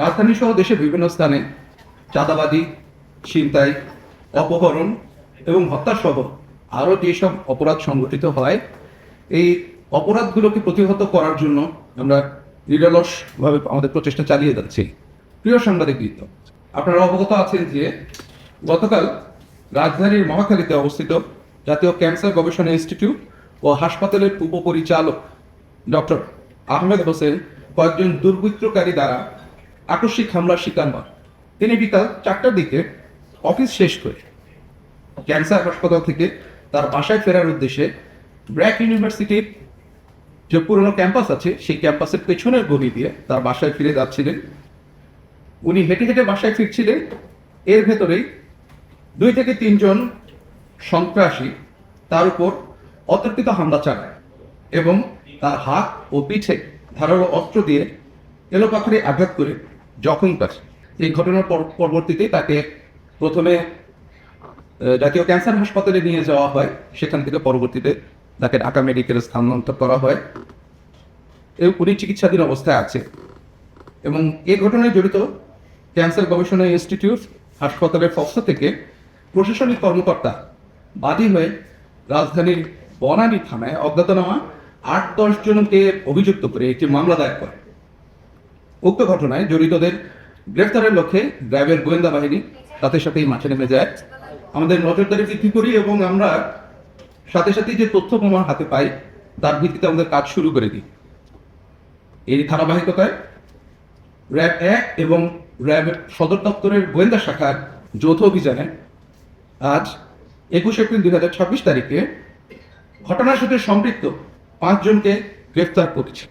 রাজধানী সহ দেশের বিভিন্ন স্থানে চাঁদাবাজি, ছিনতাই, অপহরণ এবং হত্যাসহ আরও যেসব অপরাধ সংঘটিত হয়, এই অপরাধগুলোকে প্রতিহত করার জন্য আমরা নিরলসভাবে আমাদের প্রচেষ্টা চালিয়ে যাচ্ছি। প্রিয় সাংবাদিকবৃন্দ, আপনারা অবগত আছেন যে গতকাল রাজধানীর মহাখালীতে অবস্থিত জাতীয় ক্যান্সার গবেষণা ইনস্টিটিউট ও হাসপাতালের উপপরিচালক ডক্টর আহমেদ হোসেন কয়েকজন দুর্বৃত্তকারী দ্বারা আকস্মিক হামলার শিকার হন। তিনি বিকাল 4টার দিকে অফিস শেষ করে ক্যান্সার হাসপাতাল থেকে তার বাসায় ফেরার উদ্দেশ্যে ব্র্যাক ইউনিভার্সিটির যে পুরনো ক্যাম্পাস আছে সেই ক্যাম্পাসের পেছনের গলি দিয়ে তার বাসায় ফিরে যাচ্ছিলেন। উনি হেঁটে হেঁটে বাসায় ফিরছিলেন, এর ভেতরেই 2 থেকে 3 জন সন্ত্রাসী তার উপর অতর্কিত হামলা চালায় এবং তার হাত ও পিঠে ধারালো অস্ত্র দিয়ে এলোপাথাড়ি আঘাত করে জখম করে। এই ঘটনার পরবর্তীতে তাকে প্রথমে জাতীয় ক্যান্সার হাসপাতালে নিয়ে যাওয়া হয়, সেখান থেকে পরবর্তীতে তাকে ঢাকা মেডিকেলে স্থানান্তর করা হয় এবং উনি চিকিৎসাধীন অবস্থায় আছে। এবং এই ঘটনায় জড়িত ক্যান্সার গবেষণা ইনস্টিটিউট হাসপাতালের পক্ষ থেকে প্রশাসনিক কর্মকর্তা বাদী হয়ে রাজধানীর বনানী থানায় অজ্ঞাতনামা 8-10 জনকে অভিযুক্ত করে একটি মামলা দায়ের করে। উক্ত ঘটনায় জড়িতদের গ্রেফতারের লক্ষ্যে র্যাবের গোয়েন্দা বাহিনী তাদের সাথেই মাঠে নেমে যায়। আমাদের নজরদারি বৃদ্ধি করি এবং আমরা সাথে সাথে যে তথ্য প্রমাণ হাতে পাই তার ভিত্তিতে আমাদের কাজ শুরু করে দিই। এই ধারাবাহিকতায় র্যাব 1 এবং র্যাব সদর দপ্তরের গোয়েন্দা শাখার যৌথ অভিযানে আজ 21 এপ্রিল 2026 তারিখে ঘটনার সাথে সম্পৃক্ত 5 জনকে গ্রেফতার করেছে।